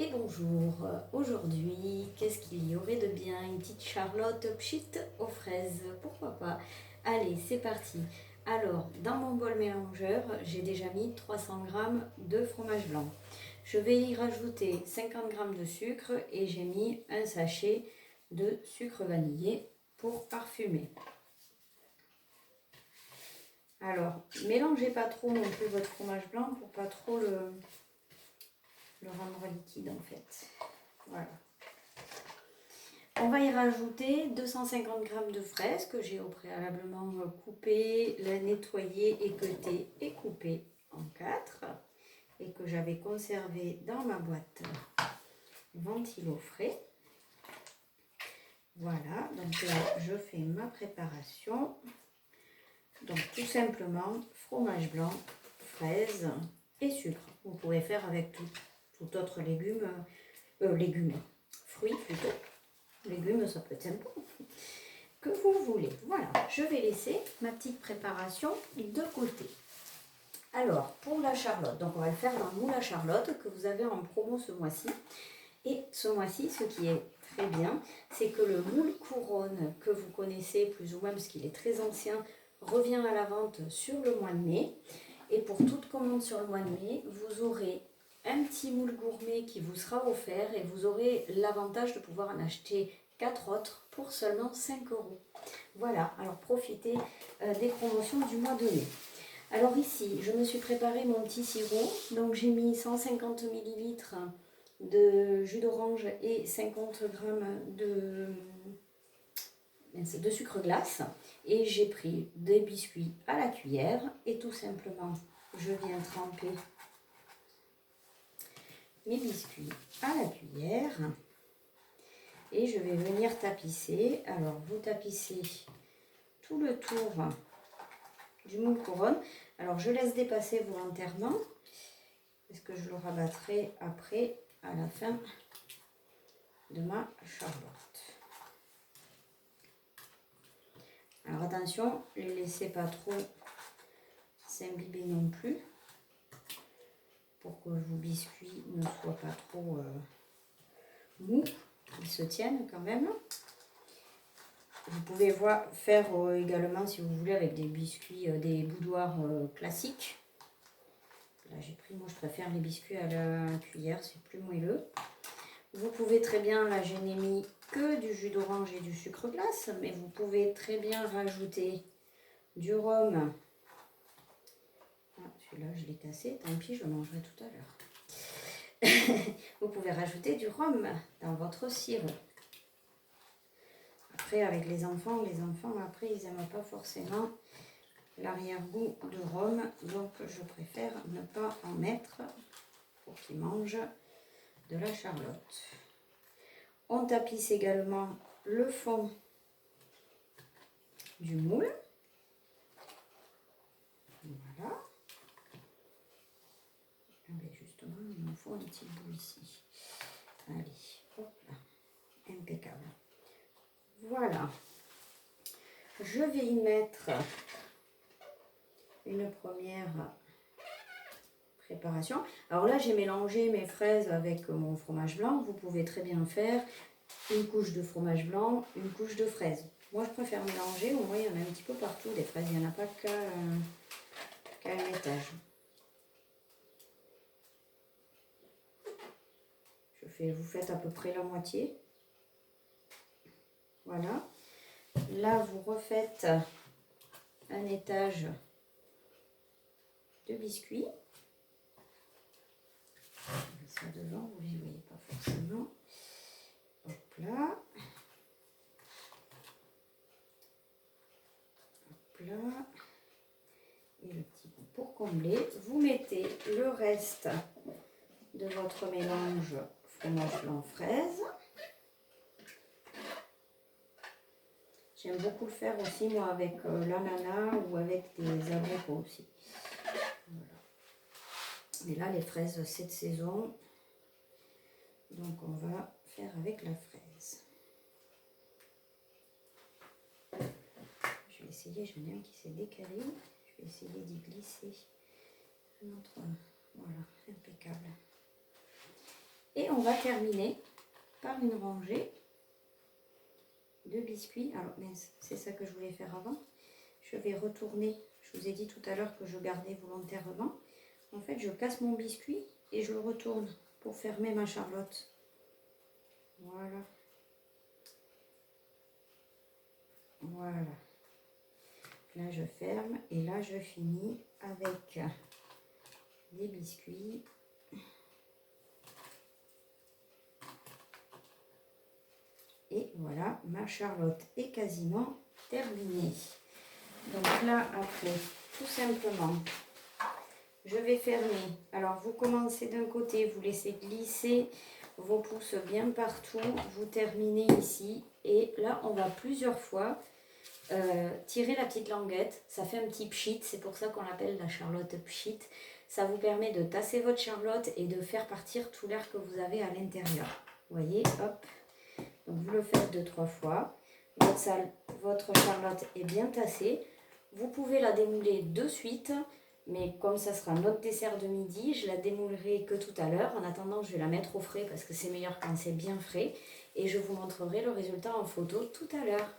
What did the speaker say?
Et bonjour, aujourd'hui, qu'est-ce qu'il y aurait de bien? Une petite Charlotte Pchit aux fraises, pourquoi pas? Allez, c'est parti. Alors, dans mon bol mélangeur, j'ai déjà mis 300 g de fromage blanc. Je vais y rajouter 50 g de sucre et j'ai mis un sachet de sucre vanillé pour parfumer. Alors, mélangez pas trop non plus votre fromage blanc pour pas trop le rendre liquide en fait. Voilà. On va y rajouter 250 g de fraises que j'ai au préalablement coupées, nettoyées, équeutées et coupées en 4 et que j'avais conservé dans ma boîte ventilo frais. Voilà, donc là je fais ma préparation. Donc tout simplement fromage blanc, fraises et sucre. Vous pouvez faire avec tout autre légume, fruits plutôt. Légumes, ça peut être sympa. Que vous voulez. Voilà, je vais laisser ma petite préparation de côté. Alors, pour la charlotte, donc on va le faire dans le moule à charlotte que vous avez en promo ce mois-ci. Et ce mois-ci, ce qui est très bien, c'est que le moule couronne que vous connaissez plus ou moins, parce qu'il est très ancien, revient à la vente sur le mois de mai. Et pour toute commande sur le mois de mai, vous aurez un petit moule gourmet qui vous sera offert et vous aurez l'avantage de pouvoir en acheter 4 autres pour seulement 5 €. Voilà, alors profitez des promotions du mois de mai. Alors ici, je me suis préparé mon petit sirop. Donc j'ai mis 150 ml de jus d'orange et 50 g de sucre glace. Et j'ai pris des biscuits à la cuillère. Et tout simplement, je viens tremper mes biscuits à la cuillère. Et je vais venir tapisser. Alors, vous tapissez tout le tour du moule couronne. Alors, je laisse dépasser volontairement parce que je le rabattrai après à la fin de ma charlotte. Alors, attention, les laissez pas trop s'imbiber non plus pour que vos biscuits ne soient pas trop mous. Ils se tiennent quand même. Vous pouvez faire également, si vous voulez, avec des biscuits, des boudoirs classiques. Là, j'ai pris, moi je préfère les biscuits à la cuillère, c'est plus moelleux. Vous pouvez très bien, là je n'ai mis que du jus d'orange et du sucre glace, mais vous pouvez très bien rajouter du rhum. Ah, celui-là je l'ai cassé, tant pis, je le mangerai tout à l'heure. Vous pouvez rajouter du rhum dans votre sirop. Après, avec les enfants après, ils n'aiment pas forcément l'arrière-goût de rhum. Donc, je préfère ne pas en mettre pour qu'ils mangent de la charlotte. On tapisse également le fond du moule. Voilà. Ah ben justement, il me faut un petit bout ici. Allez, hop là. Impeccable. Voilà. Je vais y mettre une première préparation. Alors là, j'ai mélangé mes fraises avec mon fromage blanc. Vous pouvez très bien faire une couche de fromage blanc, une couche de fraises. Moi, je préfère mélanger. Au moins, il y en a un petit peu partout. Des fraises, il n'y en a pas qu'à un étage. Vous faites à peu près la moitié. Voilà. Là, vous refaites un étage de biscuits. Ça devant, vous ne voyez pas forcément. Hop là. Hop là. Et le petit bout pour combler. Vous mettez le reste de votre mélange fromage blanc fraise. J'aime beaucoup le faire aussi, moi, avec l'ananas ou avec des abricots aussi. Voilà. Mais là, les fraises, c'est de saison. Donc, on va faire avec la fraise. Je vais essayer, j'en ai un qui s'est décalé. Je vais essayer d'y glisser un autre. Voilà, impeccable. Et on va terminer par une rangée de biscuits. Alors, c'est ça que je voulais faire avant. Je vais retourner. Je vous ai dit tout à l'heure que je gardais volontairement. En fait, je casse mon biscuit et je le retourne pour fermer ma charlotte. Voilà. Voilà. Là, je ferme et là, je finis avec des biscuits. Et voilà, ma charlotte est quasiment terminée. Donc là, après, tout simplement, je vais fermer. Alors, vous commencez d'un côté, vous laissez glisser vos pouces bien partout. Vous terminez ici. Et là, on va plusieurs fois tirer la petite languette. Ça fait un petit pchit. C'est pour ça qu'on l'appelle la charlotte pchit. Ça vous permet de tasser votre charlotte et de faire partir tout l'air que vous avez à l'intérieur. Vous voyez, hop. Donc, vous le faites 2-3 fois. Votre charlotte est bien tassée. Vous pouvez la démouler de suite. Mais comme ça sera notre dessert de midi, je la démoulerai que tout à l'heure. En attendant, je vais la mettre au frais parce que c'est meilleur quand c'est bien frais. Et je vous montrerai le résultat en photo tout à l'heure.